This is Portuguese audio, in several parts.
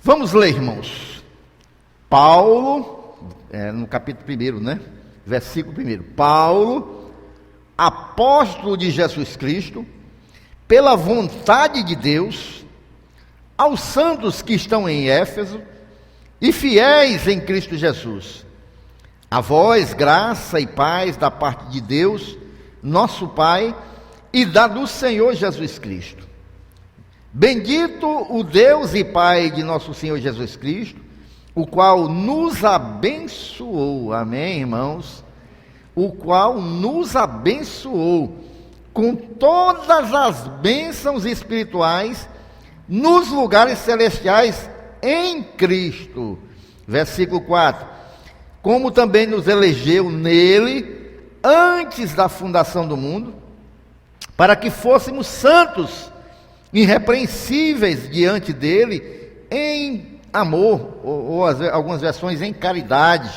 Vamos ler, irmãos. Paulo, no capítulo 1, né? Versículo 1. Paulo, apóstolo de Jesus Cristo, pela vontade de Deus, aos santos que estão em Éfeso e fiéis em Cristo Jesus. A vós, graça e paz da parte de Deus, nosso Pai, e da do Senhor Jesus Cristo. Bendito o Deus e Pai de nosso Senhor Jesus Cristo, o qual nos abençoou, amém, irmãos? O qual nos abençoou com todas as bênçãos espirituais nos lugares celestiais em Cristo. Versículo 4. Como também nos elegeu nele antes da fundação do mundo, para que fôssemos santos, irrepreensíveis diante dele, em amor, ou algumas versões em caridade,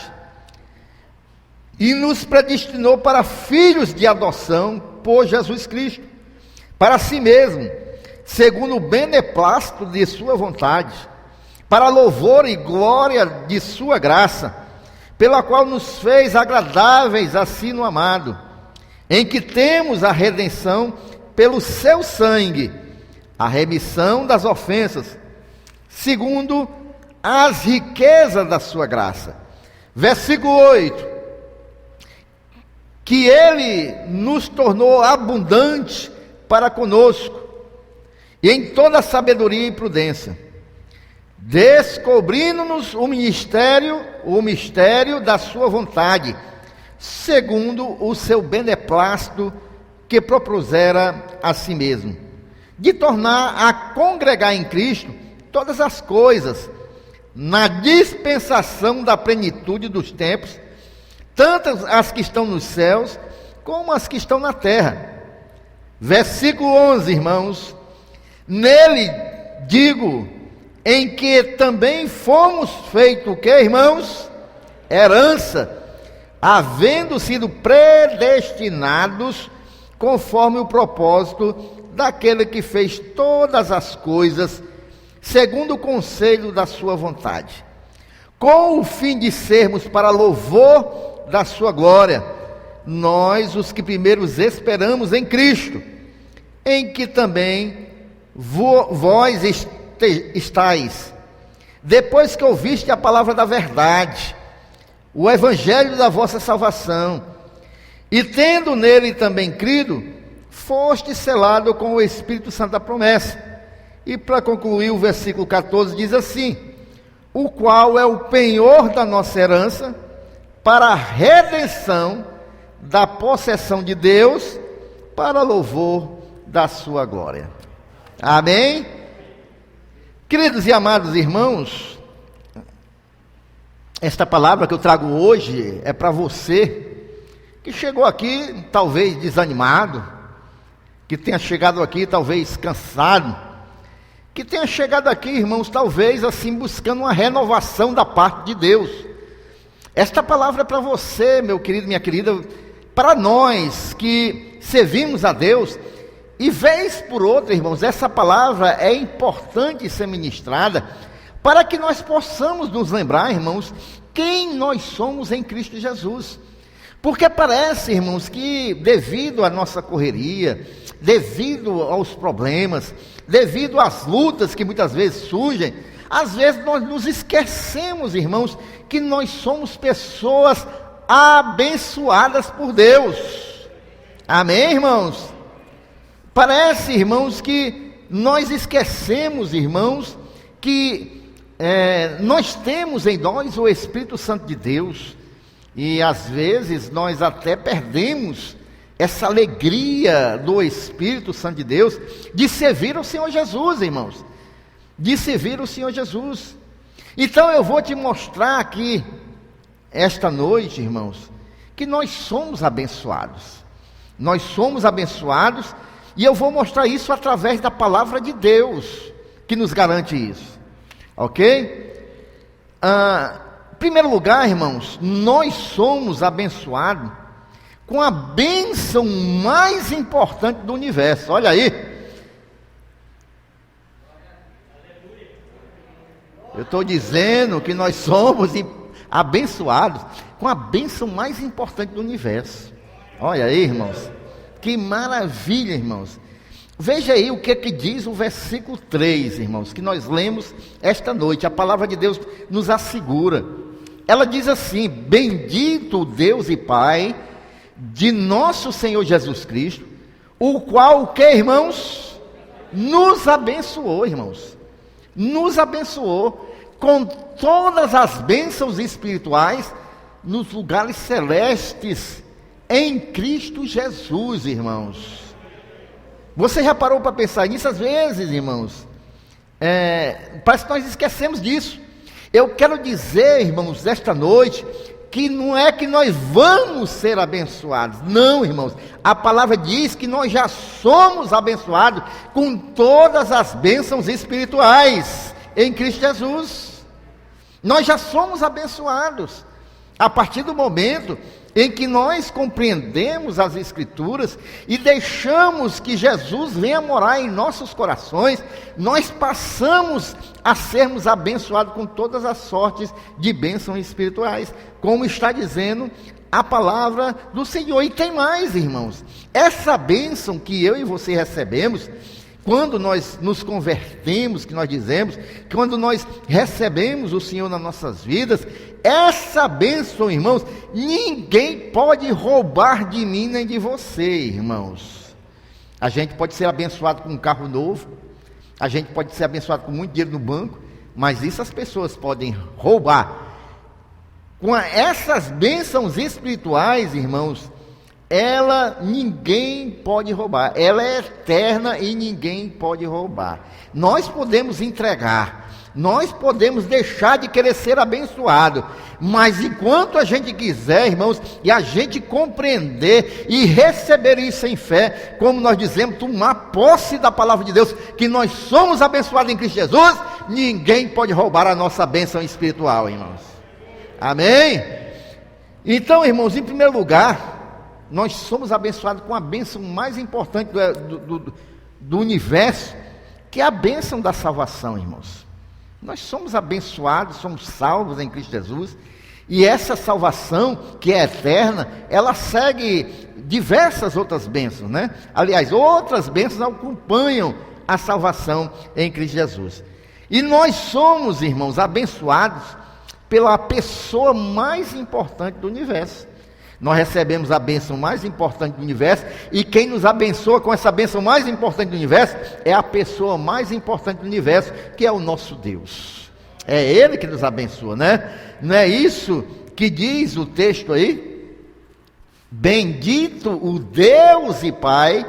e nos predestinou para filhos de adoção por Jesus Cristo, para si mesmo, segundo o beneplácito de sua vontade, para louvor e glória de sua graça, pela qual nos fez agradáveis a si no amado, em que temos a redenção pelo seu sangue, a remissão das ofensas, segundo as riquezas da sua graça. Versículo 8. Que ele nos tornou abundante para conosco, e em toda sabedoria e prudência, descobrindo-nos o mistério da sua vontade, segundo o seu beneplácito que propusera a si mesmo, de tornar a congregar em Cristo todas as coisas, na dispensação da plenitude dos tempos, tanto as que estão nos céus, como as que estão na terra. Versículo 11, irmãos. Nele, digo, em que também fomos feitos, o que, irmãos? Herança, havendo sido predestinados, conforme o propósito daquele que fez todas as coisas, segundo o conselho da sua vontade, com o fim de sermos para louvor da sua glória, nós, os que primeiros esperamos em Cristo, em que também vós estáis, depois que ouviste a palavra da verdade, o evangelho da vossa salvação, e tendo nele também crido, foste selado com o Espírito Santo da promessa. E para concluir, o versículo 14 diz assim: o qual é o penhor da nossa herança, para a redenção da possessão de Deus, para louvor da sua glória. Amém? Queridos e amados irmãos, esta palavra que eu trago hoje é para você que chegou aqui talvez desanimado, que tenha chegado aqui talvez cansado, que tenha chegado aqui, irmãos, talvez assim buscando uma renovação da parte de Deus. Esta palavra é para você, meu querido, minha querida, para nós que servimos a Deus. E vez por outra, irmãos, essa palavra é importante ser ministrada para que nós possamos nos lembrar, irmãos, quem nós somos em Cristo Jesus. Porque parece, irmãos, que devido à nossa correria, devido aos problemas, devido às lutas que muitas vezes surgem, às vezes nós nos esquecemos, irmãos, que nós somos pessoas abençoadas por Deus. Amém, irmãos? Parece, irmãos, que nós esquecemos, irmãos, que nós temos em nós o Espírito Santo de Deus, e às vezes nós até perdemos essa alegria do Espírito Santo de Deus, de servir ao Senhor Jesus, irmãos, de servir ao Senhor Jesus. Então eu vou te mostrar aqui, esta noite, irmãos, que nós somos abençoados, e eu vou mostrar isso através da palavra de Deus, que nos garante isso, ok? Em primeiro lugar, irmãos, nós somos abençoados com a bênção mais importante do universo. Olha aí. Eu estou dizendo que nós somos abençoados com a bênção mais importante do universo. Olha aí, irmãos, que maravilha, irmãos. Veja aí o que diz o versículo 3, irmãos, que nós lemos esta noite. A palavra de Deus nos assegura. Ela diz assim: bendito o Deus e Pai de nosso Senhor Jesus Cristo, o qual, o que, irmãos? Nos abençoou, irmãos. Nos abençoou com todas as bênçãos espirituais nos lugares celestes em Cristo Jesus, irmãos. Você já parou para pensar nisso às vezes, irmãos? Parece que nós esquecemos disso. Eu quero dizer, irmãos, esta noite, que não é que nós vamos ser abençoados. Não, irmãos. A palavra diz que nós já somos abençoados com todas as bênçãos espirituais em Cristo Jesus. Nós já somos abençoados a partir do momento em que nós compreendemos as Escrituras e deixamos que Jesus venha morar em nossos corações. Nós passamos a sermos abençoados com todas as sortes de bênçãos espirituais, como está dizendo a palavra do Senhor. E tem mais, irmãos, essa bênção que eu e você recebemos, quando nós nos convertemos, que nós dizemos, quando nós recebemos o Senhor nas nossas vidas, essa bênção, irmãos, ninguém pode roubar de mim nem de você, irmãos. A gente pode ser abençoado com um carro novo, a gente pode ser abençoado com muito dinheiro no banco, mas isso as pessoas podem roubar. Com essas bênçãos espirituais, irmãos, ninguém pode roubar. Ela é eterna e ninguém pode roubar. Nós podemos entregar, nós podemos deixar de querer ser abençoado, mas enquanto a gente quiser, irmãos, e a gente compreender e receber isso em fé, como nós dizemos, tomar posse da palavra de Deus, que nós somos abençoados em Cristo Jesus, ninguém pode roubar a nossa bênção espiritual, irmãos. Amém? Então, irmãos, em primeiro lugar, nós somos abençoados com a bênção mais importante do universo, que é a bênção da salvação, irmãos. Nós somos abençoados, somos salvos em Cristo Jesus, e essa salvação, que é eterna, ela segue diversas outras bênçãos, né? Aliás, outras bênçãos acompanham a salvação em Cristo Jesus. E nós somos, irmãos, abençoados pela pessoa mais importante do universo. Nós recebemos a bênção mais importante do universo, e quem nos abençoa com essa bênção mais importante do universo é a pessoa mais importante do universo, que é o nosso Deus. É Ele que nos abençoa, né? Não é isso que diz o texto aí? Bendito o Deus e Pai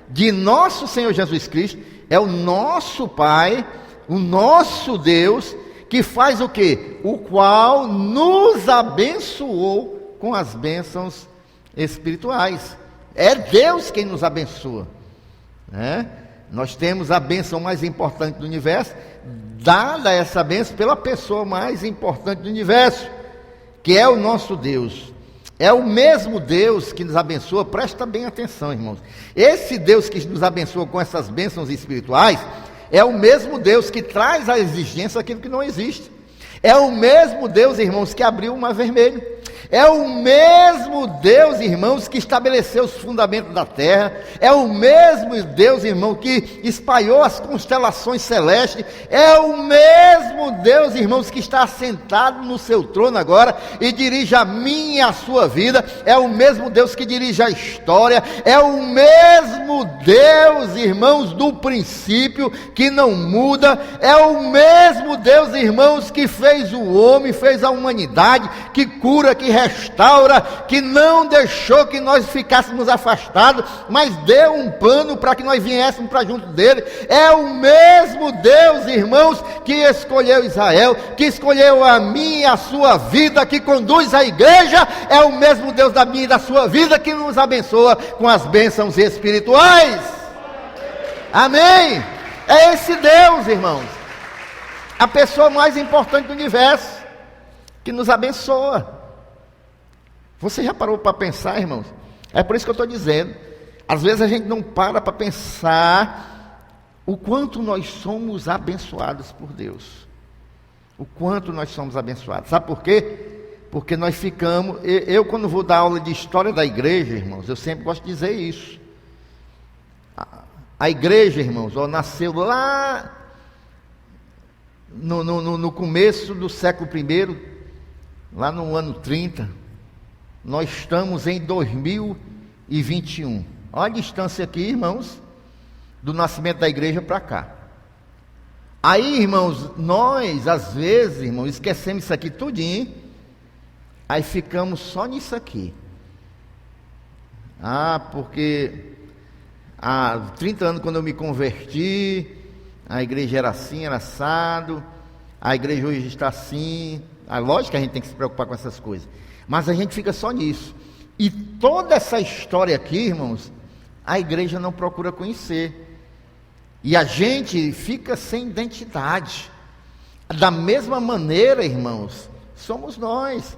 de nosso Senhor Jesus Cristo. É o nosso Pai, o nosso Deus, que faz o quê? O qual nos abençoou com as bênçãos espirituais. É Deus quem nos abençoa, né? Nós temos a bênção mais importante do universo, dada essa bênção pela pessoa mais importante do universo, que é o nosso Deus. É o mesmo Deus que nos abençoa. Presta bem atenção, irmãos. Esse Deus que nos abençoa com essas bênçãos espirituais é o mesmo Deus que traz à existência aquilo que não existe. É o mesmo Deus, irmãos, que abriu o mar vermelho. É o mesmo Deus, irmãos, que estabeleceu os fundamentos da terra. É o mesmo Deus, irmão, que espalhou as constelações celestes. É o mesmo Deus, irmãos, que está assentado no seu trono agora e dirige a minha e a sua vida. É o mesmo Deus que dirige a história. É o mesmo Deus, irmãos, do princípio, que não muda. É o mesmo Deus, irmãos, que fez o homem, fez a humanidade, que cura, que restaura, que não deixou que nós ficássemos afastados, mas deu um plano para que nós viéssemos para junto dele. É o mesmo Deus, irmãos, que escolheu Israel, que escolheu a minha e a sua vida, que conduz a igreja. É o mesmo Deus da minha e da sua vida, que nos abençoa com as bênçãos espirituais. Amém? É esse Deus, irmãos, a pessoa mais importante do universo, que nos abençoa. Você já parou para pensar, irmãos? É por isso que eu estou dizendo. Às vezes a gente não para pensar o quanto nós somos abençoados por Deus. O quanto nós somos abençoados. Sabe por quê? Porque nós ficamos... Eu quando vou dar aula de história da igreja, irmãos, eu sempre gosto de dizer isso. A igreja, irmãos, nasceu lá no começo do século I, lá no ano 30. Nós estamos em 2021. Olha a distância aqui, irmãos, do nascimento da igreja para cá. Aí, irmãos, nós, às vezes, irmãos, esquecemos isso aqui tudinho, aí ficamos só nisso aqui. Porque há 30 anos, quando eu me converti, a igreja era assim, era assado, a igreja hoje está assim. Lógico que a gente tem que se preocupar com essas coisas, mas a gente fica só nisso. E toda essa história aqui, irmãos, a igreja não procura conhecer. E a gente fica sem identidade. Da mesma maneira, irmãos, somos nós.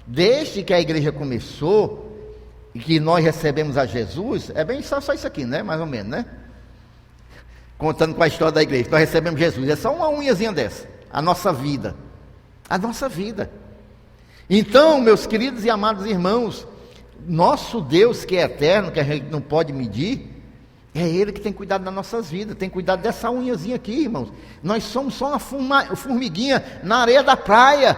Desde que a igreja começou e que nós recebemos a Jesus, é bem só isso aqui, né? Mais ou menos, né? Contando com a história da igreja, nós recebemos Jesus. É só uma unhazinha dessa. A nossa vida. A nossa vida. Então, meus queridos e amados irmãos, nosso Deus que é eterno, que a gente não pode medir, é Ele que tem cuidado das nossas vidas, tem cuidado dessa unhazinha aqui, irmãos. Nós somos só uma formiguinha na areia da praia,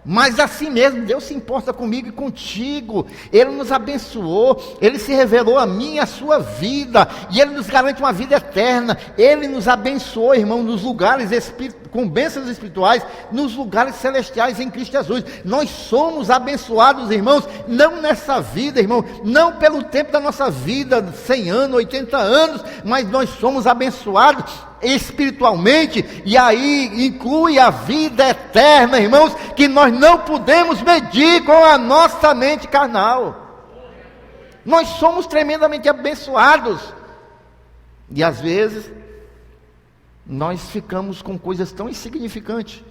mas assim mesmo, Deus se importa comigo e contigo. Ele nos abençoou, Ele se revelou a mim e a sua vida, e Ele nos garante uma vida eterna. Ele nos abençoou, irmão, nos lugares com bênçãos espirituais, nos lugares celestiais em Cristo Jesus. Nós somos abençoados, irmãos, não nessa vida, irmão, não pelo tempo da nossa vida, 100 anos, 80 anos, mas nós somos abençoados espiritualmente, e aí inclui a vida eterna, irmãos, que nós não podemos medir com a nossa mente carnal. Nós somos tremendamente abençoados, e às vezes nós ficamos com coisas tão insignificantes.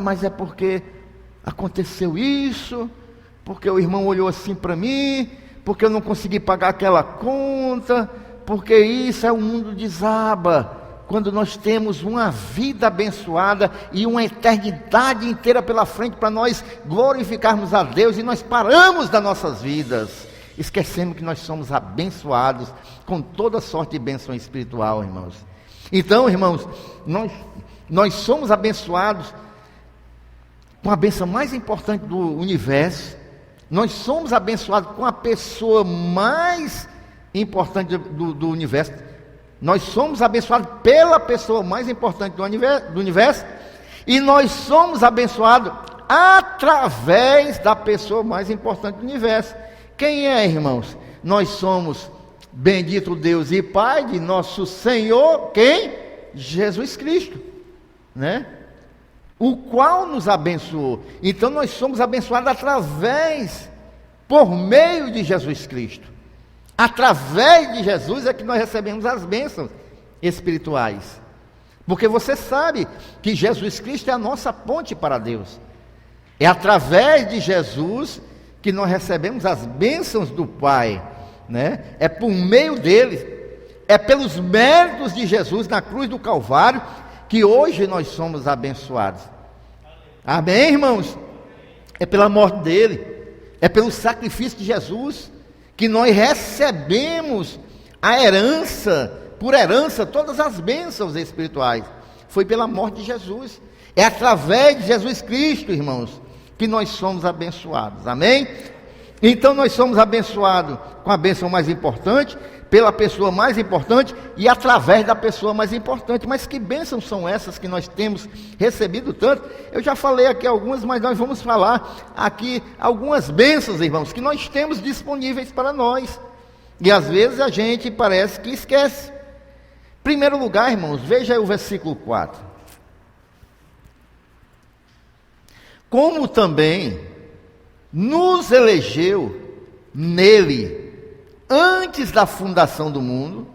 Mas é porque aconteceu isso, porque o irmão olhou assim para mim, porque eu não consegui pagar aquela conta, porque isso é o mundo desaba. Quando nós temos uma vida abençoada e uma eternidade inteira pela frente para nós glorificarmos a Deus, e nós paramos das nossas vidas, esquecemos que nós somos abençoados com toda sorte de bênção espiritual, irmãos. Então, irmãos, nós somos abençoados com a bênção mais importante do universo. Nós somos abençoados com a pessoa mais importante do universo. Nós somos abençoados pela pessoa mais importante do universo, e nós somos abençoados através da pessoa mais importante do universo. Quem é, irmãos? Nós somos, bendito Deus e Pai de nosso Senhor, quem? Jesus Cristo, né? O qual nos abençoou. Então nós somos abençoados por meio de Jesus Cristo. Através de Jesus é que nós recebemos as bênçãos espirituais. Porque você sabe que Jesus Cristo é a nossa ponte para Deus. É através de Jesus que nós recebemos as bênçãos do Pai, né? É por meio dele, é pelos méritos de Jesus na cruz do Calvário, que hoje nós somos abençoados. Amém, irmãos? É pela morte dele, é pelo sacrifício de Jesus, que nós recebemos a herança, por herança, todas as bênçãos espirituais. Foi pela morte de Jesus. É através de Jesus Cristo, irmãos, que nós somos abençoados. Amém? Então nós somos abençoados com a bênção mais importante, pela pessoa mais importante e através da pessoa mais importante. Mas que bênçãos são essas que nós temos recebido tanto? Eu já falei aqui algumas, mas nós vamos falar aqui algumas bênçãos, irmãos, que nós temos disponíveis para nós. E às vezes a gente parece que esquece. Em primeiro lugar, irmãos, veja aí o versículo 4. Como também nos elegeu nele antes da fundação do mundo,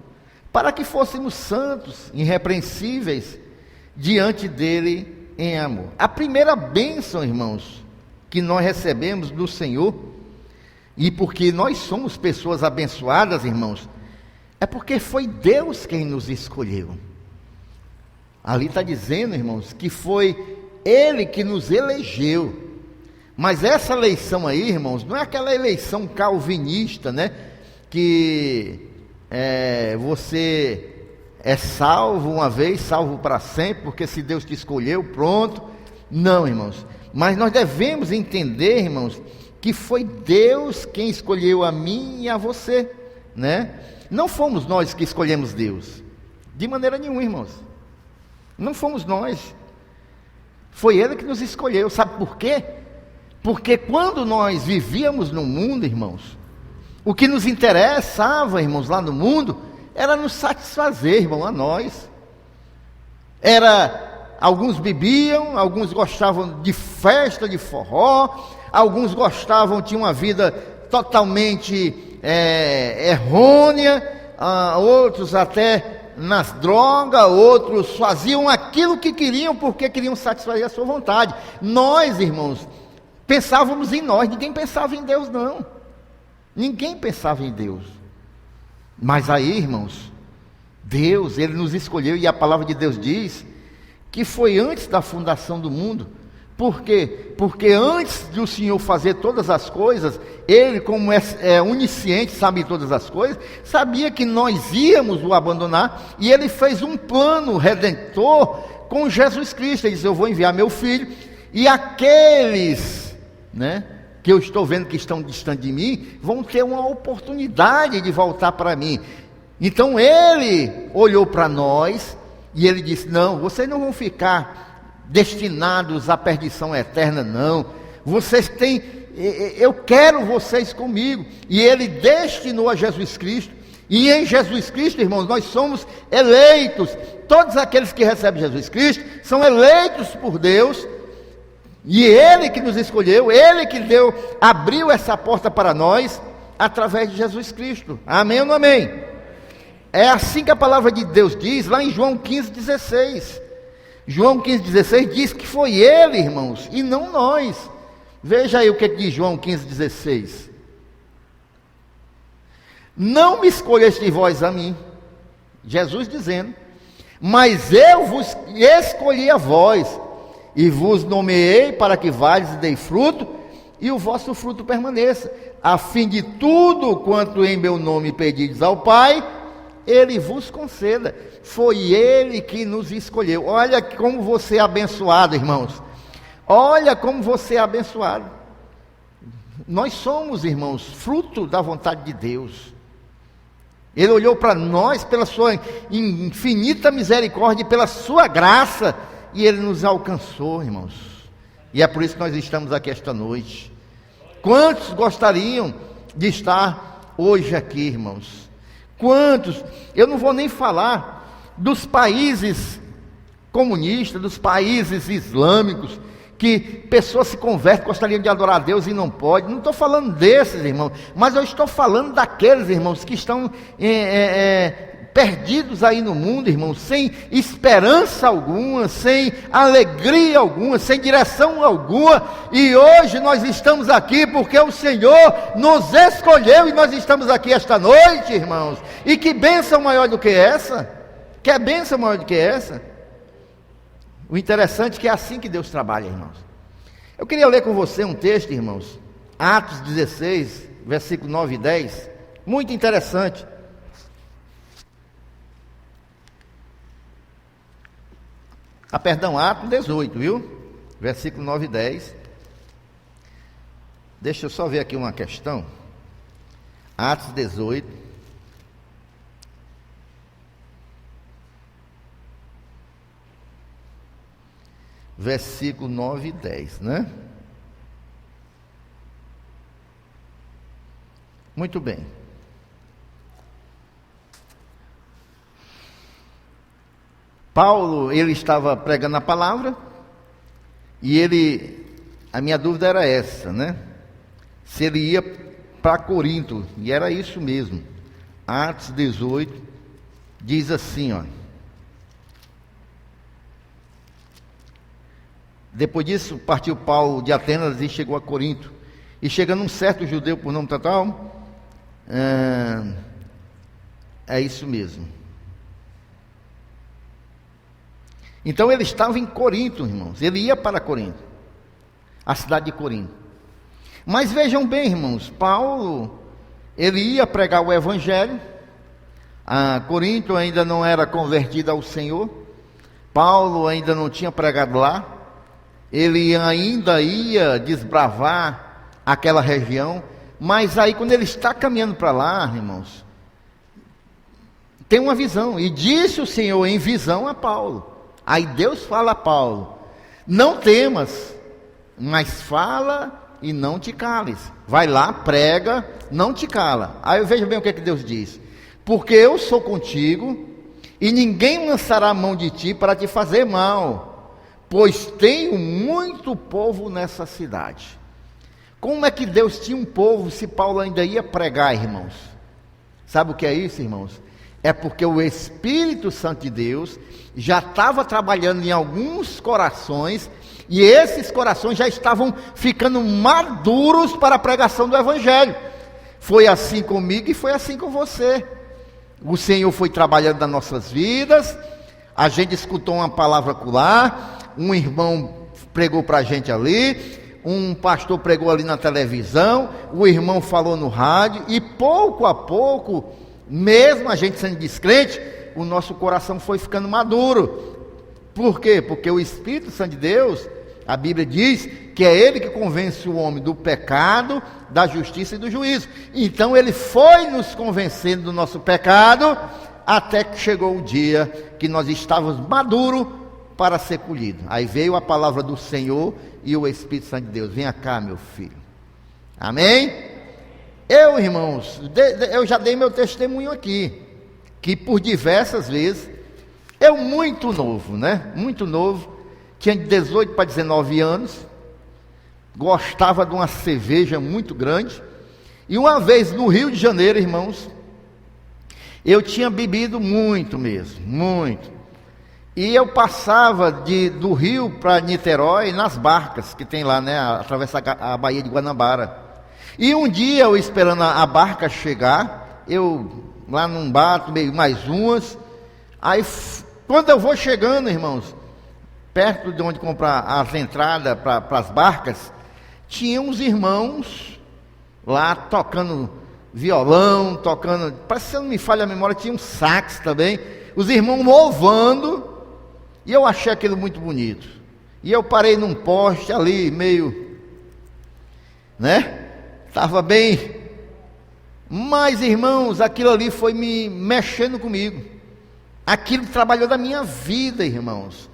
para que fôssemos santos, irrepreensíveis, diante dele em amor. A primeira bênção, irmãos, que nós recebemos do Senhor, e porque nós somos pessoas abençoadas, irmãos, é porque foi Deus quem nos escolheu. Ali está dizendo, irmãos, que foi Ele que nos elegeu. Mas essa eleição aí, irmãos, não é aquela eleição calvinista, né? Que você é salvo uma vez, salvo para sempre, porque se Deus te escolheu, pronto. Não, irmãos. Mas nós devemos entender, irmãos, que foi Deus quem escolheu a mim e a você, né? Não fomos nós que escolhemos Deus, de maneira nenhuma, irmãos. Não fomos nós. Foi Ele que nos escolheu. Sabe por quê? Porque quando nós vivíamos no mundo, irmãos, o que nos interessava, irmãos, lá no mundo, era nos satisfazer, irmão, a nós. Alguns bebiam, alguns gostavam de festa, de forró, alguns gostavam, tinham uma vida totalmente errônea, outros até nas drogas, outros faziam aquilo que queriam, porque queriam satisfazer a sua vontade. Nós, irmãos, pensávamos em nós, ninguém pensava em Deus, não. Ninguém pensava em Deus. Mas aí, irmãos, Deus, Ele nos escolheu, e a palavra de Deus diz que foi antes da fundação do mundo. Por quê? Porque antes do Senhor fazer todas as coisas, Ele, como é onisciente, sabe todas as coisas, sabia que nós íamos o abandonar, e Ele fez um plano redentor com Jesus Cristo. Ele disse: eu vou enviar meu Filho, e aqueles, né, que eu estou vendo que estão distantes de mim, vão ter uma oportunidade de voltar para mim. Então Ele olhou para nós, e Ele disse: não, vocês não vão ficar destinados à perdição eterna, não. Vocês têm, eu quero vocês comigo. E Ele destinou a Jesus Cristo, e em Jesus Cristo, irmãos, nós somos eleitos. Todos aqueles que recebem Jesus Cristo são eleitos por Deus, e Ele que nos escolheu, Ele que abriu essa porta para nós, através de Jesus Cristo. Amém ou não amém? É assim que a palavra de Deus diz, lá em João 15,16. João 15,16 diz que foi Ele, irmãos, e não nós. Veja aí o que diz João 15,16. Não me escolheste vós a mim, Jesus dizendo, mas eu vos escolhi a vós, e vos nomeei para que vades e dei fruto, e o vosso fruto permaneça, a fim de tudo quanto em meu nome pedides ao Pai, Ele vos conceda. Foi Ele que nos escolheu. Olha como você é abençoado, irmãos. Olha como você é abençoado. Nós somos, irmãos, fruto da vontade de Deus. Ele olhou para nós pela sua infinita misericórdia e pela sua graça, e Ele nos alcançou, irmãos. E é por isso que nós estamos aqui esta noite. Quantos gostariam de estar hoje aqui, irmãos? Quantos? Eu não vou nem falar dos países comunistas, dos países islâmicos, que pessoas se convertem, gostariam de adorar a Deus e não pode. Não estou falando desses, irmãos, mas eu estou falando daqueles, irmãos, que estão perdidos aí no mundo, irmãos, sem esperança alguma, sem alegria alguma, sem direção alguma. E hoje nós estamos aqui porque o Senhor nos escolheu, e nós estamos aqui esta noite, irmãos. E que bênção maior do que essa? Que bênção maior do que essa? O interessante é que é assim que Deus trabalha, irmãos. Eu queria ler com você um texto, irmãos, Atos 16, versículo 9 e 10, muito interessante. Atos 18, viu? Versículo 9 e 10. Deixa eu só ver aqui uma questão. Atos 18. Versículo 9 e 10, né? Muito bem. Paulo, ele estava pregando a palavra, e a minha dúvida era essa, né? Se ele ia para Corinto, e era isso mesmo. Atos 18, diz assim, ó. Depois disso, partiu Paulo de Atenas e chegou a Corinto. E chegando um certo judeu por nome tal, é isso mesmo. Então ele estava em Corinto, irmãos. Ele ia para Corinto, a cidade de Corinto. Mas vejam bem, irmãos, Paulo, ele ia pregar o evangelho. Corinto ainda não era convertido ao Senhor. Paulo ainda não tinha pregado lá. Ele ainda ia desbravar aquela região. Mas aí quando ele está caminhando para lá, irmãos, tem uma visão. E disse o Senhor em visão a Paulo. Aí Deus fala a Paulo: não temas, mas fala e não te cales. Vai lá, prega, não te cala. Aí eu vejo bem o que Deus diz: porque eu sou contigo, e ninguém lançará a mão de ti para te fazer mal, pois tenho muito povo nessa cidade. Como é que Deus tinha um povo se Paulo ainda ia pregar, irmãos? Sabe o que é isso, irmãos? É porque o Espírito Santo de Deus já estava trabalhando em alguns corações, e esses corações já estavam ficando maduros para a pregação do Evangelho. Foi assim comigo e foi assim com você. O Senhor foi trabalhando nas nossas vidas, a gente escutou uma palavra acolá, um irmão pregou para a gente ali, um pastor pregou ali na televisão, o irmão falou no rádio, e pouco a pouco, mesmo a gente sendo descrente, o nosso coração foi ficando maduro. Por quê? Porque o Espírito Santo de Deus, a Bíblia diz que é Ele que convence o homem do pecado, da justiça e do juízo. Então Ele foi nos convencendo do nosso pecado, até que chegou o dia que nós estávamos maduros para ser colhidos. Aí veio a palavra do Senhor e o Espírito Santo de Deus: venha cá, meu filho. Amém? Eu, irmãos, eu já dei meu testemunho aqui, que por diversas vezes, eu muito novo, né? Muito novo, tinha de 18 para 19 anos, gostava de uma cerveja muito grande, e uma vez no Rio de Janeiro, irmãos, eu tinha bebido muito mesmo, muito. E eu passava do Rio para Niterói nas barcas que tem lá, né? Atravessa a Baía de Guanabara. E um dia, eu esperando a barca chegar, eu lá num bar, tomei mais umas. Aí, quando eu vou chegando, irmãos, perto de onde comprar as entradas para as barcas, tinha uns irmãos lá tocando violão, tocando, parece que não me falha a memória, tinha um sax também, os irmãos louvando, e eu achei aquilo muito bonito. E eu parei num poste ali, meio, né? Estava bem, mas irmãos, aquilo ali foi me mexendo comigo, aquilo trabalhou da minha vida, irmãos.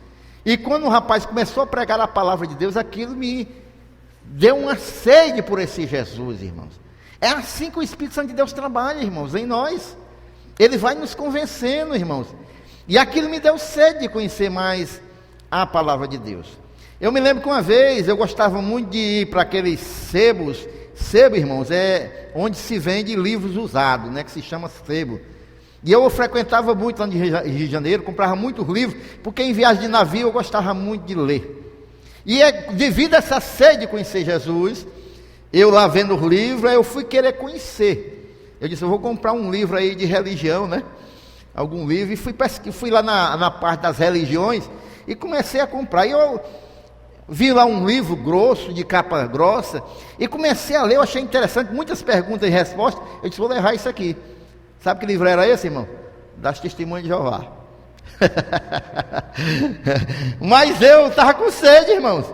E quando o rapaz começou a pregar a palavra de Deus, aquilo me deu uma sede por esse Jesus, irmãos. É assim que o Espírito Santo de Deus trabalha, irmãos, em nós. Ele vai nos convencendo, irmãos. E aquilo me deu sede de conhecer mais a palavra de Deus. Eu me lembro que uma vez eu gostava muito de ir para aqueles sebos. Sebo, irmãos, é onde se vende livros usados, né, que se chama sebo. E eu frequentava muito lá no Rio de Janeiro, comprava muitos livros, porque em viagem de navio eu gostava muito de ler. E devido a essa sede de conhecer Jesus, eu lá vendo os livros, eu fui querer conhecer. Eu disse: eu vou comprar um livro aí de religião, né? Algum livro, e fui lá na parte das religiões, e comecei a comprar. E eu vi lá um livro grosso, de capa grossa, e comecei a ler. Eu achei interessante, muitas perguntas e respostas. Eu disse: vou levar isso aqui. Sabe que livro era esse, irmão? Das Testemunhas de Jeová. Mas eu estava com sede, irmãos,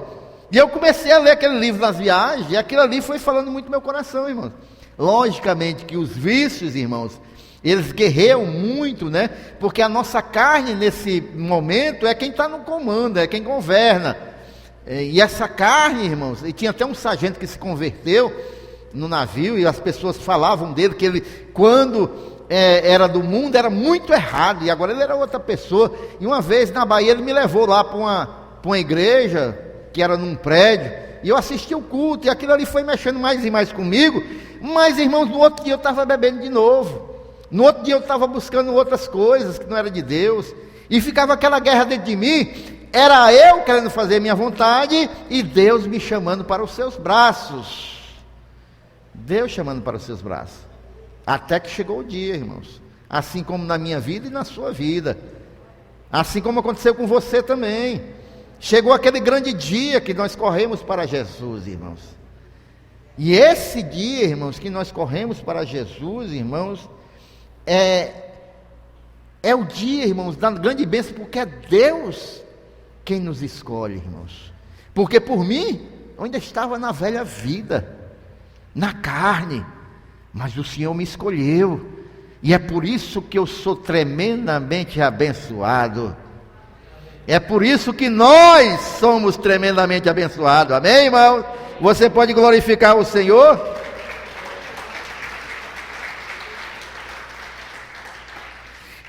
e eu comecei a ler aquele livro nas viagens, e aquilo ali foi falando muito no meu coração, irmãos. Logicamente que os vícios, irmãos, eles guerreiam muito, né? Porque a nossa carne nesse momento é quem está no comando, é quem governa. E essa carne, irmãos, e tinha até um sargento que se converteu no navio, e as pessoas falavam dele que ele, quando era do mundo, era muito errado, e agora ele era outra pessoa. E uma vez na Bahia ele me levou lá para uma igreja que era num prédio, e eu assisti o culto, e aquilo ali foi mexendo mais e mais comigo. Mas, irmãos, no outro dia eu estava bebendo de novo, no outro dia eu estava buscando outras coisas que não era de Deus, e ficava aquela guerra dentro de mim. Era eu querendo fazer minha vontade, e Deus me chamando para os seus braços. Deus chamando para os seus braços. Até que chegou o dia, irmãos, assim como na minha vida e na sua vida, Assim como aconteceu com você também. Chegou aquele grande dia que nós corremos para Jesus, irmãos. E esse dia, irmãos, que nós corremos para Jesus, irmãos, é o dia, irmãos, da grande bênção, porque é Deus quem nos escolhe, irmãos. Porque por mim, eu ainda estava na velha vida, na carne, mas o Senhor me escolheu. E é por isso que eu sou tremendamente abençoado. É por isso que nós somos tremendamente abençoados. Amém, irmão? Você pode glorificar o Senhor?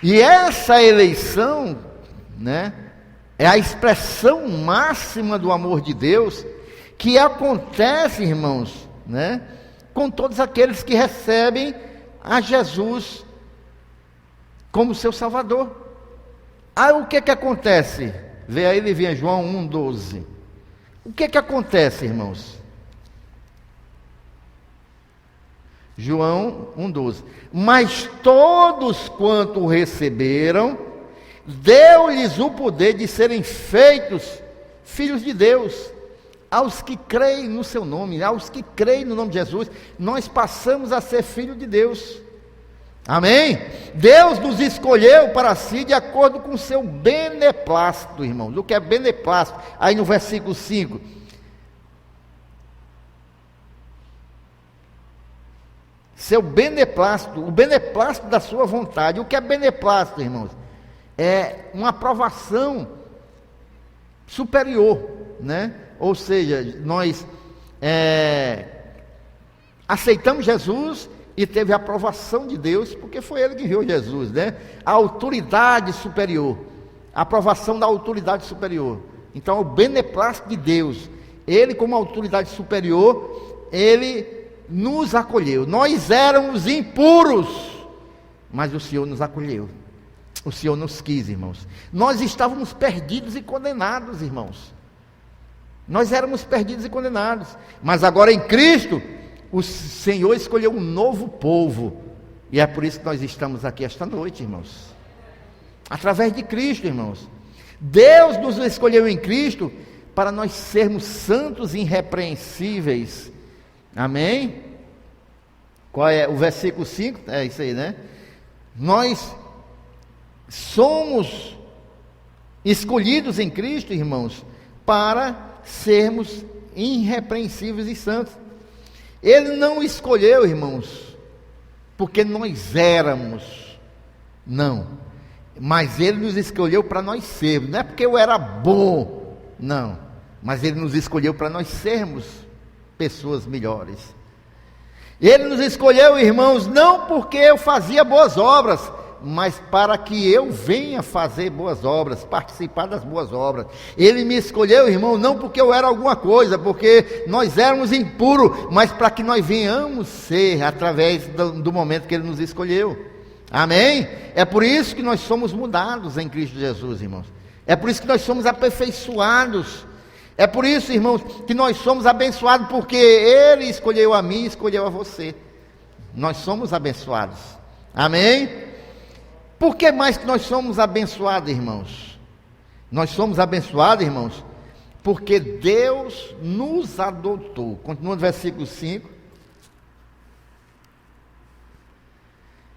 E essa eleição, né, é a expressão máxima do amor de Deus, que acontece, irmãos, né, com todos aqueles que recebem a Jesus como seu Salvador. Aí o que acontece? Vê aí, ele vem João 1,12. O que acontece, irmãos? João 1,12. Mas todos quanto o receberam, deu-lhes o poder de serem feitos filhos de Deus, aos que creem no seu nome, aos que creem no nome de Jesus. Nós passamos a ser filhos de Deus. Amém? Deus nos escolheu para si de acordo com o seu beneplácito, irmãos. O que é beneplácito? Aí no versículo 5. Seu beneplácito, o beneplácito da sua vontade. O que é beneplácito, irmãos? É uma aprovação superior, né? Ou seja, nós aceitamos Jesus e teve a aprovação de Deus, porque foi Ele que enviou Jesus, né? A autoridade superior, a aprovação da autoridade superior. Então, o beneplácito de Deus, Ele como autoridade superior, Ele nos acolheu. Nós éramos impuros, mas o Senhor nos acolheu. O Senhor nos quis, irmãos. Nós estávamos perdidos e condenados, irmãos. Nós éramos perdidos e condenados, mas agora em Cristo, o Senhor escolheu um novo povo, e é por isso que nós estamos aqui esta noite, irmãos, através de Cristo, irmãos. Deus nos escolheu em Cristo, para nós sermos santos e irrepreensíveis, amém? Qual é o versículo 5? É isso aí, né? Nós somos escolhidos em Cristo, irmãos, para sermos irrepreensíveis e santos. Ele não escolheu, irmãos, porque nós éramos, não, mas Ele nos escolheu para nós sermos, não é porque eu era bom, não, mas Ele nos escolheu para nós sermos pessoas melhores. Ele nos escolheu, irmãos, não porque eu fazia boas obras, mas para que eu venha fazer boas obras, participar das boas obras. Ele me escolheu, irmão, não porque eu era alguma coisa, porque nós éramos impuros, mas para que nós venhamos ser, através do momento que Ele nos escolheu. Amém? É por isso que nós somos mudados em Cristo Jesus, irmãos. É por isso que nós somos aperfeiçoados. É por isso, irmãos, que nós somos abençoados, porque Ele escolheu a mim e escolheu a você. Nós somos abençoados. Amém? Por que mais que nós somos abençoados, irmãos? Nós somos abençoados, irmãos, porque Deus nos adotou. Continua no versículo 5.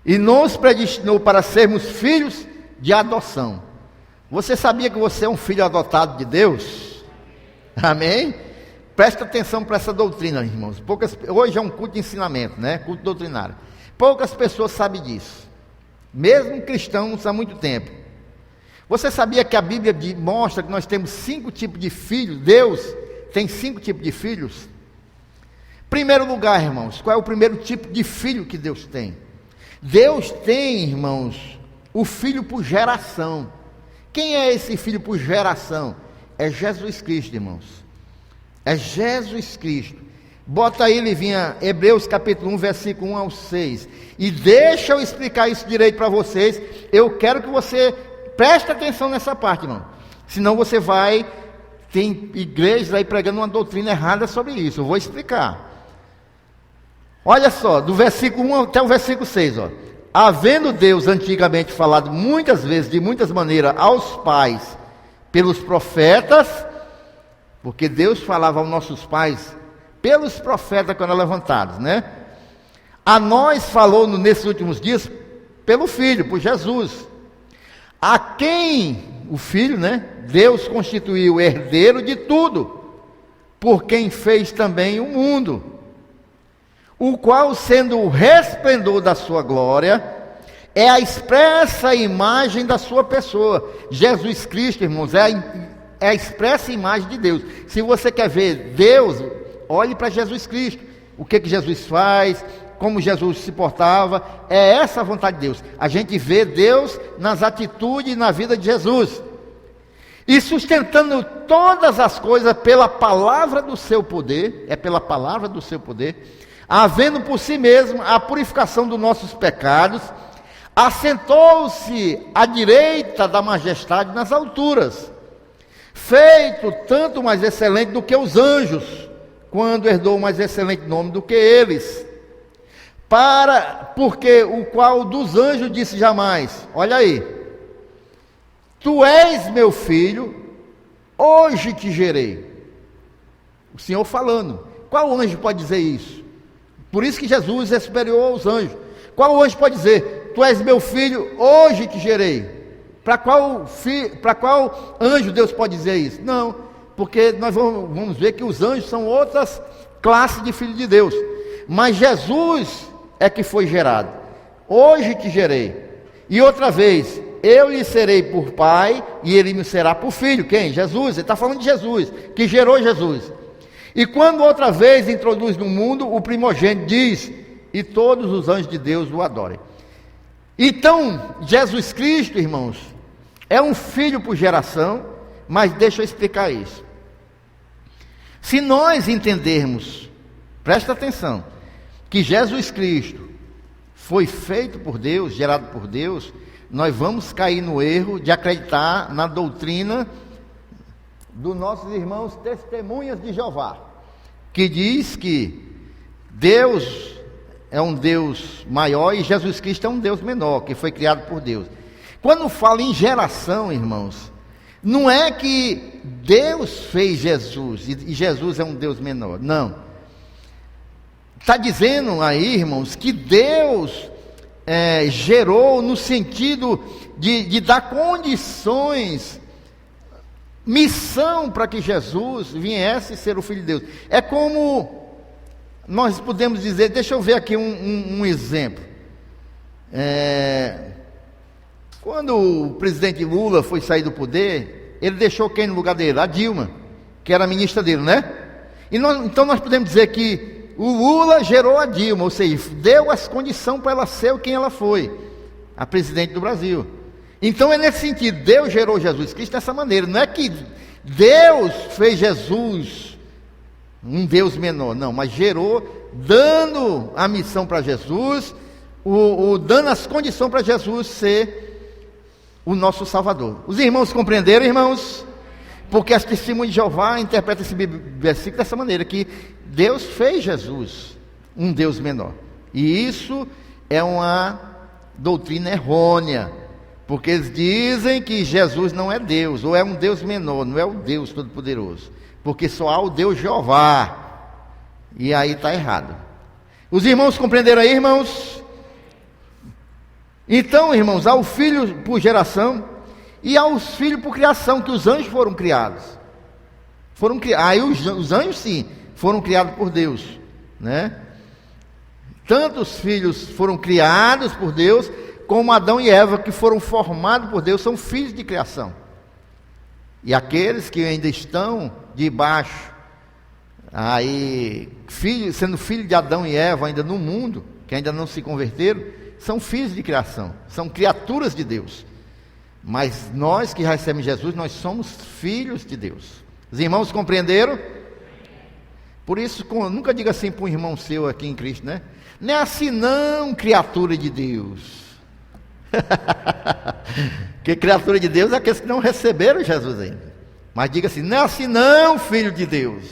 E nos predestinou para sermos filhos de adoção. Você sabia que você é um filho adotado de Deus? Amém? Presta atenção para essa doutrina, irmãos. Hoje é um culto de ensinamento, né? Culto doutrinário. Poucas pessoas sabem disso. Mesmo cristãos há muito tempo. Você sabia que a Bíblia mostra que nós temos 5 tipos de filhos? Deus tem 5 tipos de filhos. Primeiro lugar, irmãos, qual é o primeiro tipo de filho que Deus tem? Deus tem, irmãos, o filho por geração. Quem é esse filho por geração? É Jesus Cristo, irmãos. É Jesus Cristo. Bota aí, Livinha, Hebreus capítulo 1, versículo 1 ao 6. E deixa eu explicar isso direito para vocês. Eu quero que você preste atenção nessa parte, irmão. Senão você vai... Tem igrejas aí pregando uma doutrina errada sobre isso. Eu vou explicar. Olha só, do versículo 1 até o versículo 6, ó. havendo Deus antigamente falado muitas vezes, de muitas maneiras, aos pais, pelos profetas, porque Deus falava aos nossos pais, pelos profetas quando eram levantados, né? A nós falou nesses últimos dias, pelo Filho, por Jesus, a quem o Filho, né? Deus constituiu herdeiro de tudo, por quem fez também o mundo, o qual, sendo o resplendor da sua glória, é a expressa imagem da sua pessoa. Jesus Cristo, irmãos, é a expressa imagem de Deus. Se você quer ver Deus, olhe para Jesus Cristo. O que Jesus faz, como Jesus se portava, é essa a vontade de Deus. A gente vê Deus nas atitudes e na vida de Jesus. E sustentando todas as coisas pela palavra do seu poder, é pela palavra do seu poder, havendo por si mesmo a purificação dos nossos pecados, assentou-se à direita da majestade nas alturas, feito tanto mais excelente do que os anjos, quando herdou mais excelente nome do que eles, porque o qual dos anjos disse jamais, olha aí, tu és meu filho, hoje te gerei. O Senhor falando. Qual anjo pode dizer isso? Por isso que Jesus é superior aos anjos. Qual anjo pode dizer, tu és meu filho, hoje te gerei? Para qual anjo Deus pode dizer isso? Não, porque nós vamos ver que os anjos são outras classes de filhos de Deus. Mas Jesus é que foi gerado. Hoje te gerei. E outra vez, eu lhe serei por pai e ele me será por filho. Quem? Jesus. Ele está falando de Jesus, que gerou Jesus. E quando outra vez introduz no mundo, o primogênito diz, e todos os anjos de Deus o adorem. Então, Jesus Cristo, irmãos, é um filho por geração, mas deixa eu explicar isso. Se nós entendermos, presta atenção, que Jesus Cristo foi feito por Deus, gerado por Deus, nós vamos cair no erro de acreditar na doutrina dos nossos irmãos testemunhas de Jeová, que diz que Deus é um Deus maior e Jesus Cristo é um Deus menor, que foi criado por Deus. Quando fala em geração, irmãos, não é que Deus fez Jesus e Jesus é um Deus menor, não. Está dizendo aí, irmãos, que Deus gerou no sentido de dar condições, missão para que Jesus viesse ser o Filho de Deus. É como nós podemos dizer, deixa eu ver aqui um exemplo. Quando o presidente Lula foi sair do poder, ele deixou quem no lugar dele? A Dilma, que era a ministra dele, né? Então nós podemos dizer que o Lula gerou a Dilma, ou seja, deu as condições para ela ser quem ela foi, a presidente do Brasil. Então é nesse sentido, Deus gerou Jesus Cristo dessa maneira. Não é que Deus fez Jesus um Deus menor, não, mas gerou, dando a missão para Jesus, dando as condições para Jesus ser o nosso Salvador. Os irmãos compreenderam, irmãos? Porque as testemunhas de Jeová interpretam esse versículo dessa maneira, que Deus fez Jesus um Deus menor. E isso é uma doutrina errônea, porque eles dizem que Jesus não é Deus, ou é um Deus menor, não é o Deus Todo-Poderoso, porque só há o Deus Jeová, e aí está errado. Os irmãos compreenderam aí, irmãos? Então, irmãos, há o filho por geração, e há os filhos por criação, que os anjos foram criados. Aí os anjos sim, foram criados por Deus, né? Tanto os filhos foram criados por Deus, como Adão e Eva, que foram formados por Deus, são filhos de criação. E aqueles que ainda estão debaixo, sendo filho de Adão e Eva ainda no mundo, que ainda não se converteram, são filhos de criação, são criaturas de Deus. Mas nós que recebemos Jesus, nós somos filhos de Deus. Os irmãos compreenderam? Por isso, nunca diga assim para um irmão seu aqui em Cristo, né? Não é assim não, criatura de Deus. Porque criatura de Deus é aqueles que não receberam Jesus ainda. Mas diga assim, não é assim não, filho de Deus.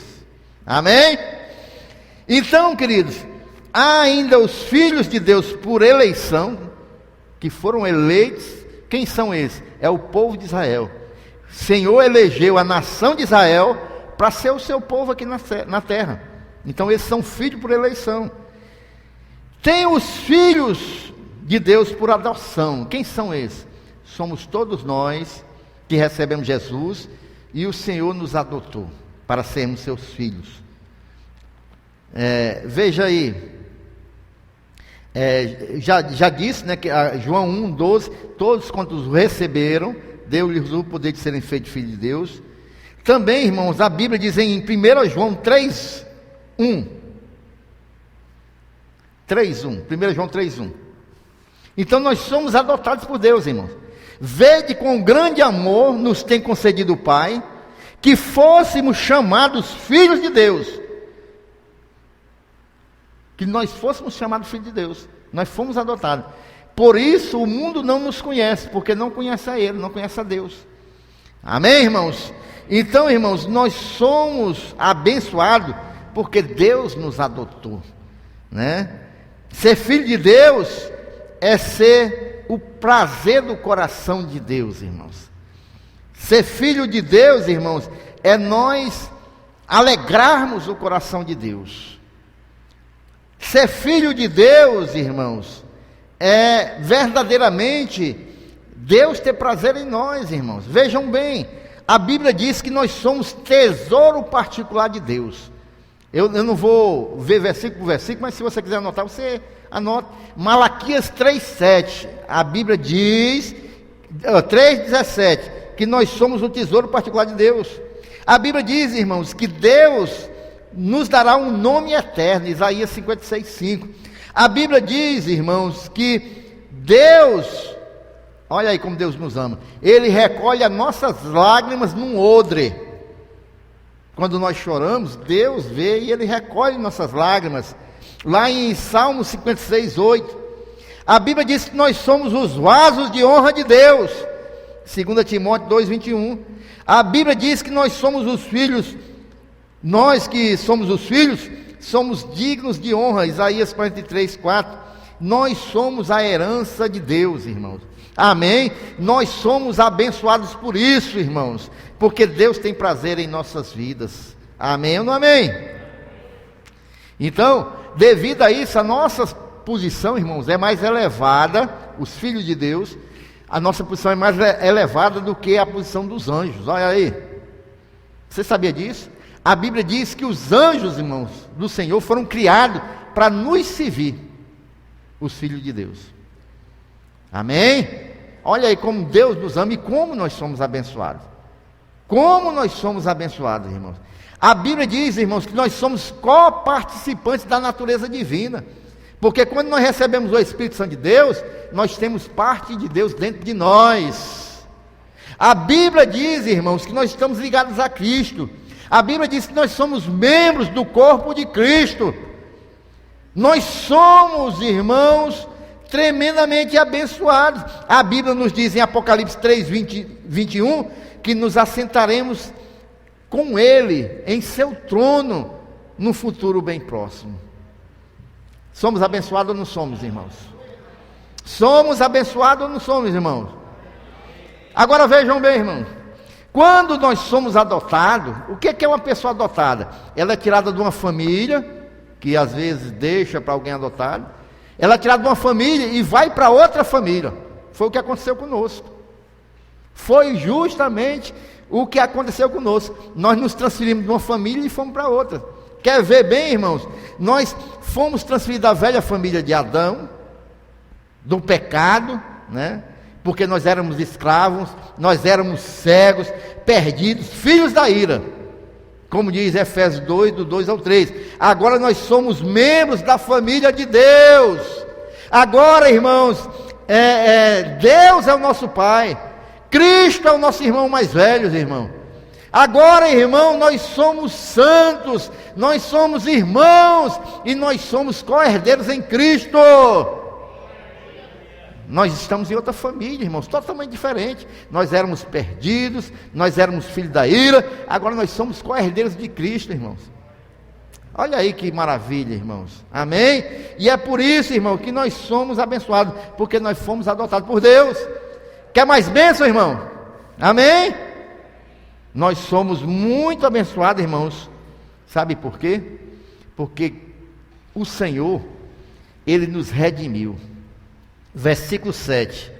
Amém? Então, queridos, há ainda os filhos de Deus por eleição, que foram eleitos. Quem são esses? É o povo de Israel. O Senhor elegeu a nação de Israel para ser o seu povo aqui na terra. Então eles são filhos por eleição. Tem os filhos de Deus por adoção. Quem são esses? Somos todos nós que recebemos Jesus e o Senhor nos adotou para sermos seus filhos. Veja aí, já disse, né, que João 1,12, todos quantos o receberam, deu-lhes o poder de serem feitos filhos de Deus. Também, irmãos, a Bíblia diz em 1 João 3,1. 1 João 3,1. Então nós somos adotados por Deus, irmãos. Vede com grande amor nos tem concedido o Pai, que fôssemos chamados filhos de Deus. Que nós fôssemos chamados filhos de Deus. Nós fomos adotados. Por isso o mundo não nos conhece, porque não conhece a Ele, não conhece a Deus. Amém, irmãos? Então, irmãos, nós somos abençoados porque Deus nos adotou, né? Ser filho de Deus é ser o prazer do coração de Deus, irmãos. Ser filho de Deus, irmãos, é nós alegrarmos o coração de Deus. Ser filho de Deus, irmãos, é verdadeiramente Deus ter prazer em nós, irmãos. Vejam bem, a Bíblia diz que nós somos tesouro particular de Deus. Eu não vou ver versículo por versículo, mas se você quiser anotar, você anota. Malaquias 3,7, a Bíblia diz, 3,17, que nós somos o tesouro particular de Deus. A Bíblia diz, irmãos, que Deus nos dará um nome eterno, Isaías 56,5. A Bíblia diz, irmãos, que Deus, olha aí como Deus nos ama, Ele recolhe as nossas lágrimas num odre. Quando nós choramos, Deus vê e Ele recolhe nossas lágrimas. Lá em Salmo 56,8, a Bíblia diz que nós somos os vasos de honra de Deus. 2 Timóteo 2,21. A Bíblia diz que nós somos os filhos, nós que somos os filhos, somos dignos de honra. Isaías 43,4. Nós somos a herança de Deus, irmãos. Amém? Nós somos abençoados por isso, irmãos, porque Deus tem prazer em nossas vidas. Amém ou não amém? Então, devido a isso, a nossa posição, irmãos, é mais elevada, os filhos de Deus, a nossa posição é mais elevada do que a posição dos anjos. Olha aí, você sabia disso? A Bíblia diz que os anjos, irmãos, do Senhor foram criados para nos servir, os filhos de Deus. Amém? Olha aí como Deus nos ama e como nós somos abençoados. Como nós somos abençoados, irmãos. A Bíblia diz, irmãos, que nós somos coparticipantes da natureza divina. Porque quando nós recebemos o Espírito Santo de Deus, nós temos parte de Deus dentro de nós. A Bíblia diz, irmãos, que nós estamos ligados a Cristo. A Bíblia diz que nós somos membros do corpo de Cristo. Nós somos, irmãos, tremendamente abençoados. A Bíblia nos diz em Apocalipse 3:21 que nos assentaremos com Ele em seu trono no futuro bem próximo. Somos abençoados ou não somos, irmãos? Somos abençoados ou não somos, irmãos? Agora vejam bem, irmãos. Quando nós somos adotados, o que é uma pessoa adotada? Ela é tirada de uma família, que às vezes deixa para alguém adotado. Ela é tirada de uma família e vai para outra família. Foi o que aconteceu conosco. Foi justamente o que aconteceu conosco. Nós nos transferimos de uma família e fomos para outra. Quer ver bem, irmãos? Nós fomos transferidos da velha família de Adão, do pecado, né? Porque nós éramos escravos, nós éramos cegos, perdidos, filhos da ira. Como diz Efésios 2, do 2 ao 3. Agora nós somos membros da família de Deus. Agora, irmãos, Deus é o nosso Pai. Cristo é o nosso irmão mais velho, irmão. Agora, irmão, nós somos santos, nós somos irmãos e nós somos co-herdeiros em Cristo. Nós estamos em outra família, irmãos, totalmente diferente. Nós éramos perdidos, nós éramos filhos da ira, agora nós somos co-herdeiros de Cristo, irmãos. Olha aí que maravilha, irmãos. Amém? E é por isso, irmão, que nós somos abençoados, porque nós fomos adotados por Deus. Quer mais bênção, irmão? Amém? Nós somos muito abençoados, irmãos. Sabe por quê? Porque o Senhor, Ele nos redimiu. Versículo 7.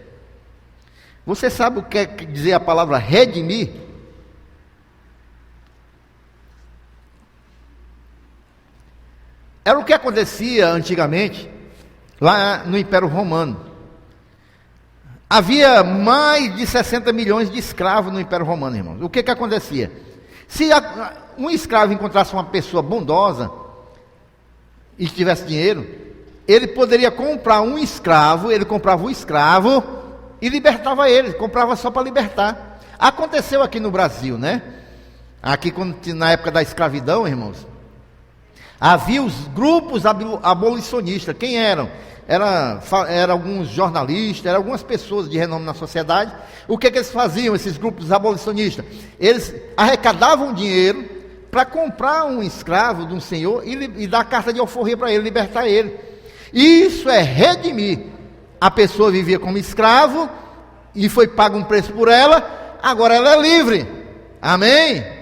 Você sabe o que quer dizer a palavra redimir? Era o que acontecia antigamente, lá no Império Romano. Havia mais de 60 milhões de escravos no Império Romano, irmãos. O que acontecia? Se um escravo encontrasse uma pessoa bondosa e tivesse dinheiro, ele poderia comprar um escravo, ele comprava um escravo e libertava ele, comprava só para libertar. Aconteceu aqui no Brasil, né? Aqui na época da escravidão, irmãos, havia os grupos abolicionistas. Quem eram? Eram alguns jornalistas, eram algumas pessoas de renome na sociedade. O que eles faziam, esses grupos abolicionistas? Eles arrecadavam dinheiro para comprar um escravo de um senhor e dar carta de alforria para ele, libertar ele. Isso é redimir. A pessoa vivia como escravo e foi pago um preço por ela, agora ela é livre. Amém?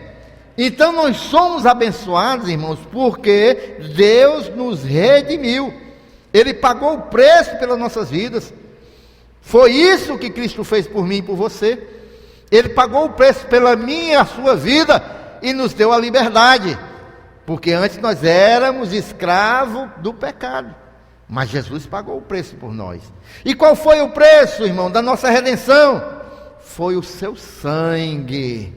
Então nós somos abençoados, irmãos, porque Deus nos redimiu. Ele pagou o preço pelas nossas vidas. Foi isso que Cristo fez por mim e por você. Ele pagou o preço pela minha e a sua vida e nos deu a liberdade. Porque antes nós éramos escravos do pecado, mas Jesus pagou o preço por nós. E qual foi o preço, irmão, da nossa redenção? Foi o seu sangue.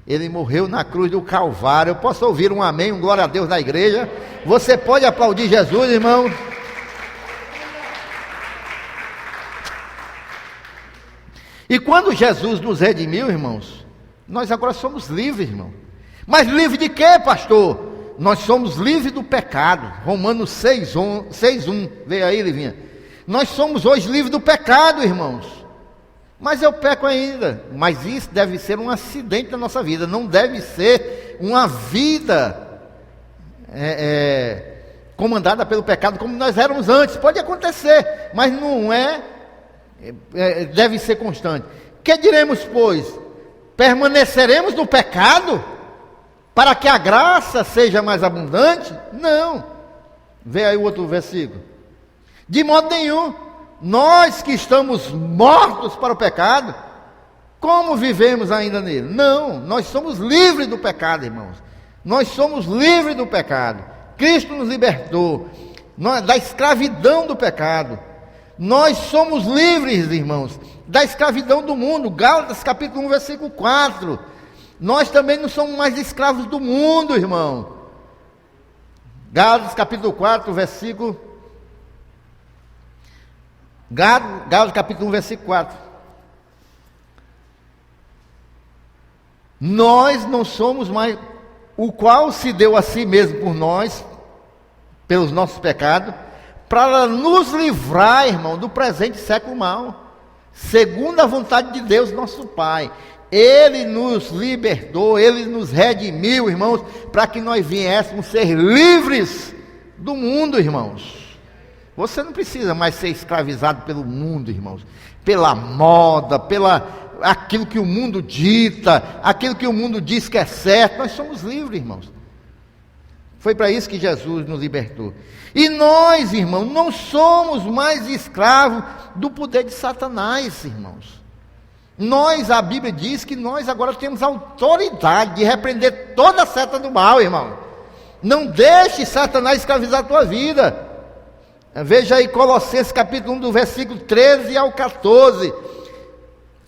Ele morreu na cruz do Calvário. Eu posso ouvir um amém, um glória a Deus na igreja? Você pode aplaudir Jesus, irmão? E quando Jesus nos redimiu, irmãos, nós agora somos livres, irmão. Mas livre de quê, pastor? Nós somos livres do pecado. Romanos 6:1. Veio aí, Livinha. Nós somos hoje livres do pecado, irmãos. Mas eu peco ainda. Mas isso deve ser um acidente da nossa vida. Não deve ser uma vida comandada pelo pecado como nós éramos antes. Pode acontecer, mas não deve ser constante. Que diremos, pois? Permaneceremos no pecado para que a graça seja mais abundante? Não. Vê aí o outro versículo. De modo nenhum. Nós que estamos mortos para o pecado, como vivemos ainda nele? Não, nós somos livres do pecado, irmãos. Nós somos livres do pecado. Cristo nos libertou da escravidão do pecado. Nós somos livres, irmãos, da escravidão do mundo. Gálatas capítulo 1, versículo 4. Nós também não somos mais escravos do mundo, irmão. Gálatas capítulo 4, versículo... Gálatas capítulo 1, versículo 4. Nós não somos mais... O qual se deu a si mesmo por nós, pelos nossos pecados, para nos livrar, irmão, do presente século mal, segundo a vontade de Deus, nosso Pai. Ele nos libertou, Ele nos redimiu, irmãos, para que nós viéssemos ser livres do mundo, irmãos. Você não precisa mais ser escravizado pelo mundo, irmãos, pela moda, aquilo que o mundo dita, aquilo que o mundo diz que é certo. Nós somos livres, irmãos. Foi para isso que Jesus nos libertou. E nós, irmãos, não somos mais escravos do poder de Satanás, irmãos. A Bíblia diz que nós agora temos autoridade de repreender toda a seta do mal, irmão. Não deixe Satanás escravizar a tua vida. Veja aí Colossenses capítulo 1, do versículo 13 ao 14.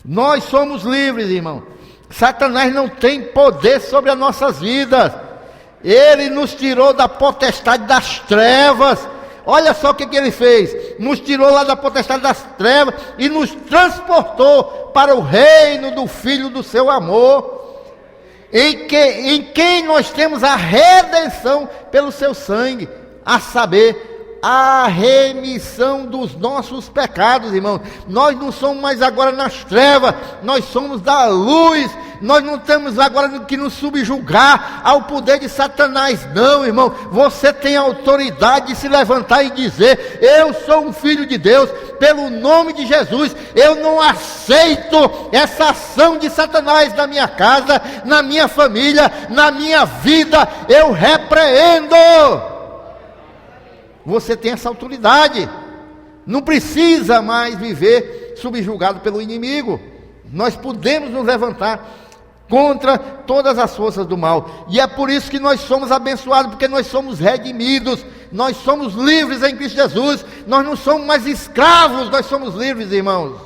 Nós somos livres, irmão. Satanás não tem poder sobre as nossas vidas. Ele nos tirou da potestade das trevas. Olha só o que ele fez. Nos tirou lá da potestade das trevas e nos transportou para o reino do Filho do seu amor, em quem nós temos a redenção pelo seu sangue, a saber, a remissão dos nossos pecados, irmãos. Nós não somos mais agora nas trevas, nós somos da luz. Nós não temos agora que nos subjugar ao poder de Satanás, não, irmão. Você tem autoridade de se levantar e dizer: eu sou um filho de Deus, pelo nome de Jesus. Eu não aceito essa ação de Satanás na minha casa, na minha família, na minha vida. Eu repreendo. Você tem essa autoridade. Não precisa mais viver subjugado pelo inimigo. Nós podemos nos levantar contra todas as forças do mal. E é por isso que nós somos abençoados, porque nós somos redimidos, nós somos livres em Cristo Jesus. Nós não somos mais escravos, nós somos livres, irmãos.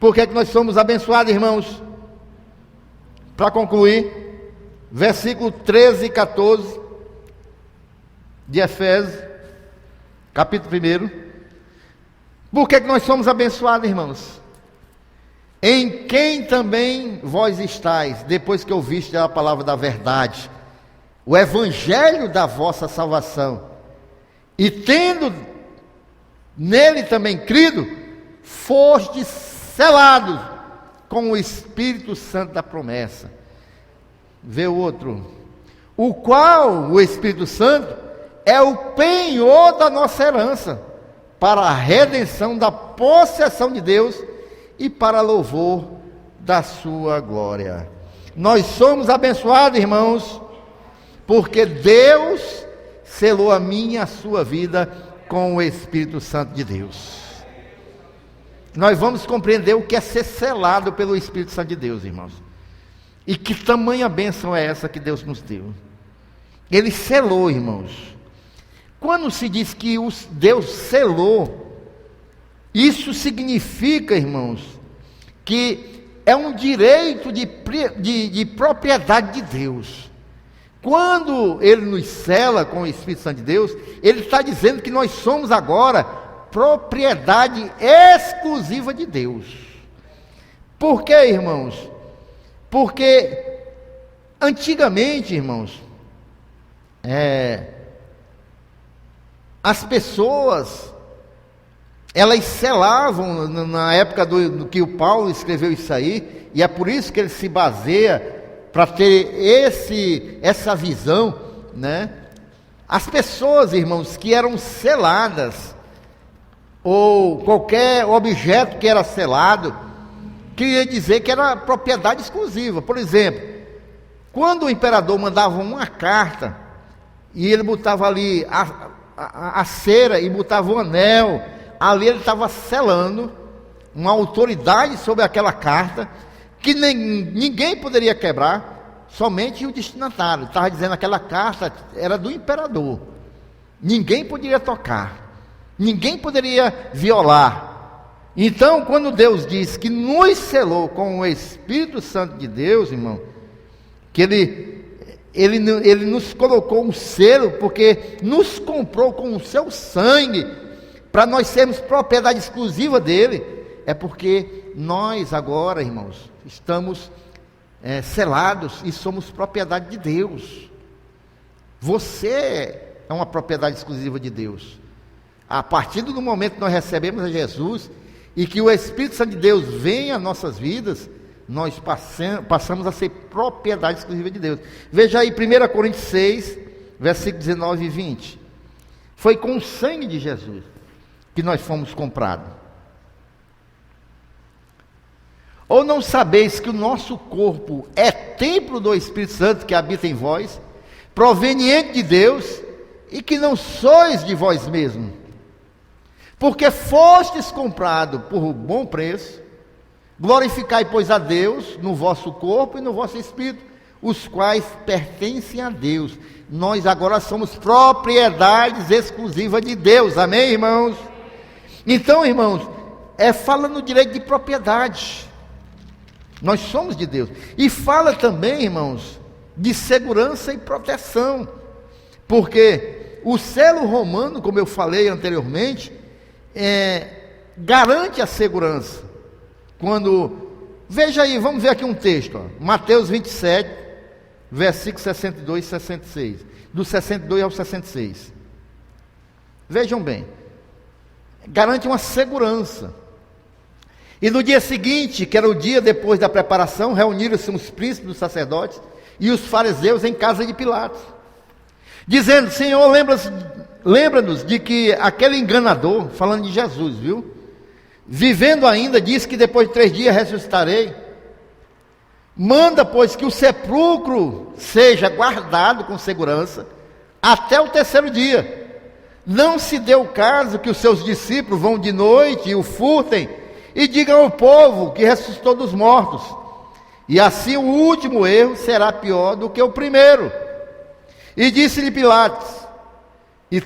Por que nós somos abençoados, irmãos? Para concluir, versículo 13 e 14 de Efésios, capítulo 1. Por que nós somos abençoados, irmãos? Em quem também vós estáis, depois que ouviste a palavra da verdade, o evangelho da vossa salvação, e tendo nele também crido, fostes selados com o Espírito Santo da promessa. Vê o outro. O qual, o Espírito Santo, é o penhor da nossa herança, para a redenção da possessão de Deus, e para louvor da sua glória. Nós somos abençoados, irmãos, porque Deus selou a minha e a sua vida com o Espírito Santo de Deus. Nós vamos compreender o que é ser selado pelo Espírito Santo de Deus, irmãos. E que tamanha bênção é essa que Deus nos deu. Ele selou, irmãos. Quando se diz que Deus selou, isso significa, irmãos, que é um direito de propriedade de Deus. Quando Ele nos sela com o Espírito Santo de Deus, Ele está dizendo que nós somos agora propriedade exclusiva de Deus. Por quê, irmãos? Porque antigamente, irmãos, as pessoas, elas selavam, na época do que o Paulo escreveu isso aí, e é por isso que ele se baseia para ter essa visão, né? As pessoas, irmãos, que eram seladas, ou qualquer objeto que era selado, queria dizer que era propriedade exclusiva. Por exemplo, quando o imperador mandava uma carta, e ele botava ali a cera e botava o anel, ali ele estava selando uma autoridade sobre aquela carta, que ninguém poderia quebrar, somente o destinatário. Estava dizendo que aquela carta era do imperador, ninguém poderia tocar, ninguém poderia violar. Então, quando Deus diz que nos selou com o Espírito Santo de Deus, irmão, que Ele nos colocou um selo, porque nos comprou com o seu sangue, para nós sermos propriedade exclusiva dele. É porque nós agora, irmãos, estamos selados e somos propriedade de Deus. Você é uma propriedade exclusiva de Deus. A partir do momento que nós recebemos a Jesus e que o Espírito Santo de Deus vem às nossas vidas, nós passamos a ser propriedade exclusiva de Deus. Veja aí 1 Coríntios 6, versículos 19 e 20. Foi com o sangue de Jesus que nós fomos comprados. Ou não sabeis que o nosso corpo é templo do Espírito Santo que habita em vós, proveniente de Deus, e que não sois de vós mesmos? Porque fostes comprado por bom preço. Glorificai, pois, a Deus no vosso corpo e no vosso espírito, os quais pertencem a Deus. Nós agora somos propriedades exclusivas de Deus. Amém, irmãos? Então, irmãos, fala no direito de propriedade. Nós somos de Deus. E fala também, irmãos, de segurança e proteção. Porque o selo romano, como eu falei anteriormente, garante a segurança. Veja aí, vamos ver aqui um texto, Mateus 27, versículos 62 e 66, do 62 ao 66. Vejam bem, garante uma segurança. E no dia seguinte, que era o dia depois da preparação, reuniram-se os príncipes dos sacerdotes e os fariseus em casa de Pilatos, dizendo: Senhor, lembra-nos de que aquele enganador, falando de Jesus, viu? Vivendo ainda, disse que depois de 3 dias ressuscitarei. Manda, pois, que o sepulcro seja guardado com segurança até o 3º dia. Não se dê o caso que os seus discípulos vão de noite e o furtem e digam ao povo que ressuscitou dos mortos. E assim o último erro será pior do que o primeiro. E disse-lhe Pilatos: e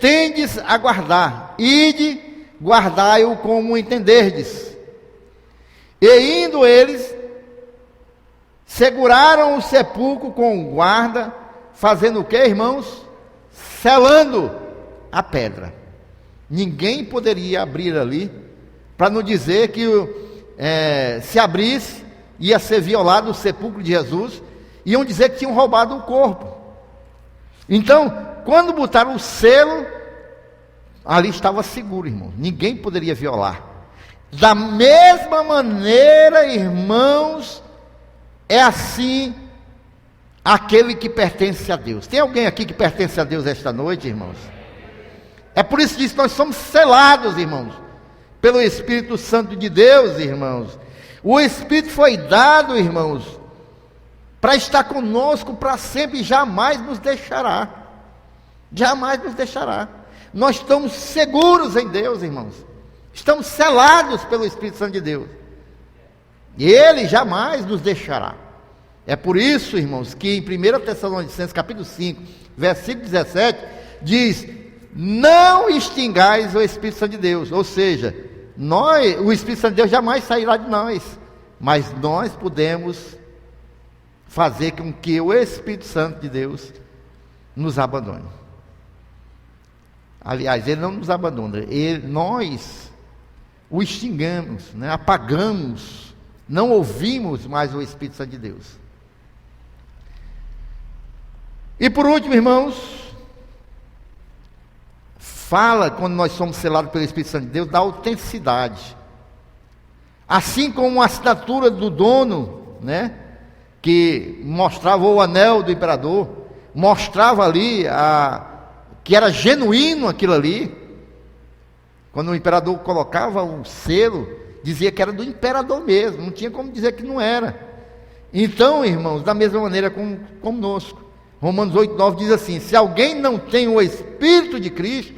tendes a guardar, ide, guardai-o como entenderdes. E indo eles, seguraram o sepulcro com guarda, fazendo o que, irmãos? Selando a pedra. Ninguém poderia abrir ali, para não dizer que se abrisse, ia ser violado o sepulcro de Jesus, iam dizer que tinham roubado o corpo. Então, quando botaram o selo, ali estava seguro, irmão. Ninguém poderia violar. Da mesma maneira, irmãos, é assim aquele que pertence a Deus. Tem alguém aqui que pertence a Deus esta noite, irmãos? É por isso que nós somos selados, irmãos, pelo Espírito Santo de Deus, irmãos. O Espírito foi dado, irmãos, para estar conosco para sempre e jamais nos deixará. Jamais nos deixará. Nós estamos seguros em Deus, irmãos. Estamos selados pelo Espírito Santo de Deus. E Ele jamais nos deixará. É por isso, irmãos, que em 1 Tessalonicenses capítulo 5, versículo 17, diz: não extingais o Espírito Santo de Deus. Ou seja, o Espírito Santo de Deus jamais sairá de nós, mas nós podemos fazer com que o Espírito Santo de Deus nos abandone. Aliás, Ele não nos abandona, nós o extingamos, né? Apagamos, não ouvimos mais o Espírito Santo de Deus. E por último, irmãos, fala, quando nós somos selados pelo Espírito Santo de Deus, da autenticidade. Assim como a assinatura do dono, né, que mostrava o anel do imperador, mostrava ali que era genuíno aquilo ali. Quando o imperador colocava o selo, dizia que era do imperador mesmo, não tinha como dizer que não era. Então, irmãos, da mesma maneira conosco, Romanos 8:9 diz assim: se alguém não tem o Espírito de Cristo,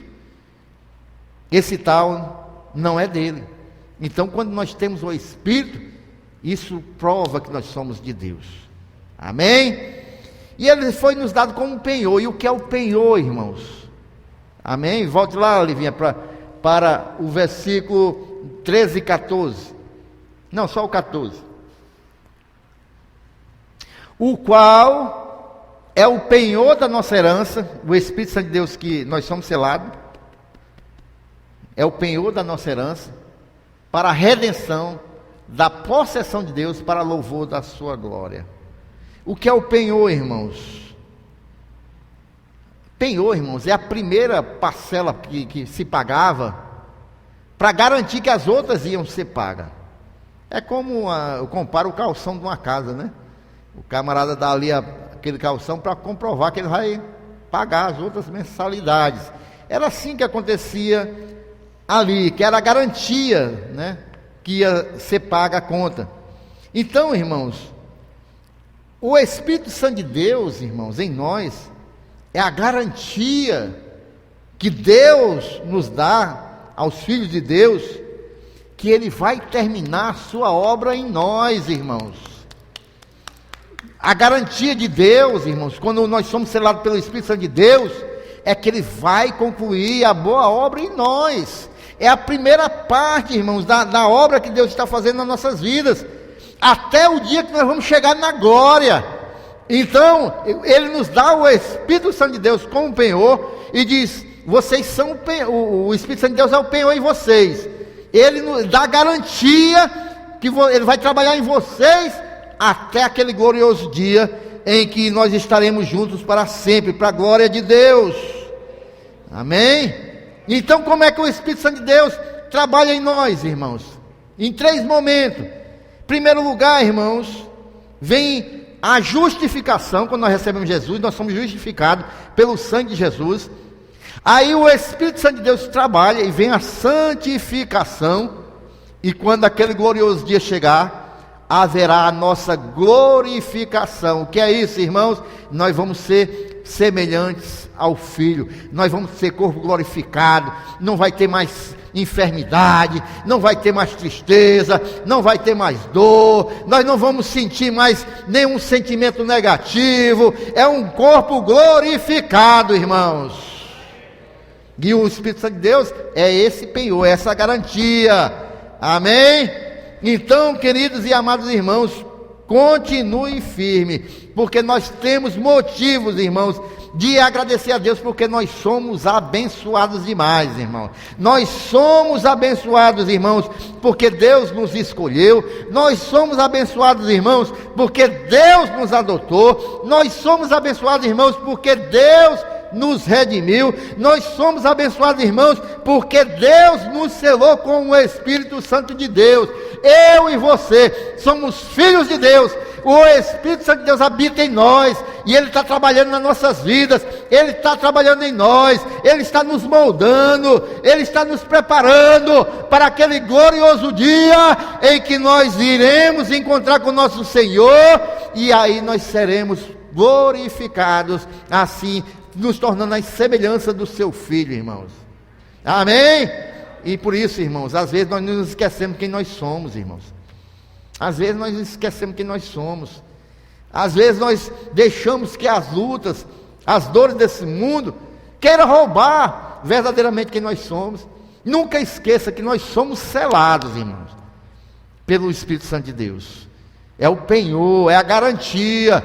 esse tal não é dele. Então, quando nós temos o Espírito, isso prova que nós somos de Deus. Amém? E ele foi nos dado como um penhor. E o que é o penhor, irmãos? Amém? Volte lá, Livinha, para o versículo 13 e 14. Não, só o 14. O qual é o penhor da nossa herança, o Espírito Santo de Deus que nós somos selados, é o penhor da nossa herança, para a redenção da possessão de Deus, para louvor da sua glória. O que é o penhor, irmãos? Penhor, irmãos, é a primeira parcela que se pagava para garantir que as outras iam ser pagas. É como eu comparo o calção de uma casa, né? O camarada dá ali aquele calção para comprovar que ele vai pagar as outras mensalidades. Era assim que acontecia ali, que era a garantia, né, que ia ser paga a conta. Então, irmãos, o Espírito Santo de Deus, irmãos, em nós, é a garantia que Deus nos dá aos filhos de Deus, que Ele vai terminar a sua obra em nós, irmãos. A garantia de Deus, irmãos, quando nós somos selados pelo Espírito Santo de Deus, é que Ele vai concluir a boa obra em nós. É a primeira parte, irmãos, da obra que Deus está fazendo nas nossas vidas, até o dia que nós vamos chegar na glória. Então, Ele nos dá o Espírito Santo de Deus como penhor, e diz: vocês são o Espírito Santo de Deus é o penhor em vocês. Ele nos dá garantia que Ele vai trabalhar em vocês até aquele glorioso dia em que nós estaremos juntos para sempre, para a glória de Deus. Amém? Então, como é que o Espírito Santo de Deus trabalha em nós, irmãos? Em 3 momentos. Em primeiro lugar, irmãos, vem a justificação. Quando nós recebemos Jesus, nós somos justificados pelo sangue de Jesus. Aí o Espírito Santo de Deus trabalha e vem a santificação. E quando aquele glorioso dia chegar, haverá a nossa glorificação. O que é isso, irmãos? Nós vamos ser semelhantes ao Filho. Nós vamos ser corpo glorificado. Não vai ter mais enfermidade, não vai ter mais tristeza, não vai ter mais dor, nós não vamos sentir mais nenhum sentimento negativo. É um corpo glorificado, irmãos. E o Espírito Santo de Deus é esse penhor, é essa garantia. Amém? Então, queridos e amados irmãos, continue firme, porque nós temos motivos, irmãos, de agradecer a Deus, porque nós somos abençoados demais, irmãos. Nós somos abençoados, irmãos, porque Deus nos escolheu. Nós somos abençoados, irmãos, porque Deus nos adotou. Nós somos abençoados, irmãos, porque Deus nos redimiu. Nós somos abençoados, irmãos, porque Deus nos selou com o Espírito Santo de Deus. Eu e você somos filhos de Deus. O Espírito Santo de Deus habita em nós, e Ele está trabalhando nas nossas vidas, Ele está trabalhando em nós, Ele está nos moldando, Ele está nos preparando para aquele glorioso dia em que nós iremos encontrar com o nosso Senhor, e aí nós seremos glorificados, assim, nos tornando a semelhança do seu Filho, irmãos. Amém? E por isso, irmãos, às vezes nós nos esquecemos quem nós somos, irmãos. Às vezes nós esquecemos quem nós somos. Às vezes nós deixamos que as lutas, as dores desse mundo queiram roubar verdadeiramente quem nós somos. Nunca esqueça que nós somos selados, irmãos, pelo Espírito Santo de Deus. É o penhor, é a garantia.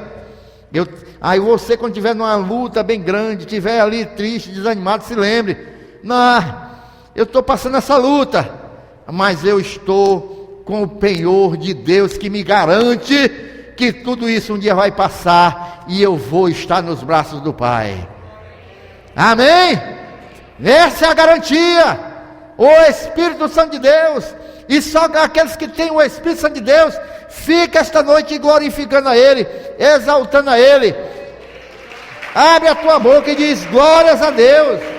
Aí você, quando estiver numa luta bem grande, estiver ali triste, desanimado, se lembre: não, eu estou passando essa luta, mas eu estou com o penhor de Deus que me garante que tudo isso um dia vai passar e eu vou estar nos braços do Pai. Amém? Essa é a garantia. O Espírito Santo de Deus. E só aqueles que têm o Espírito Santo de Deus fica esta noite glorificando a Ele, exaltando a Ele. Abre a tua boca e diz: glórias a Deus.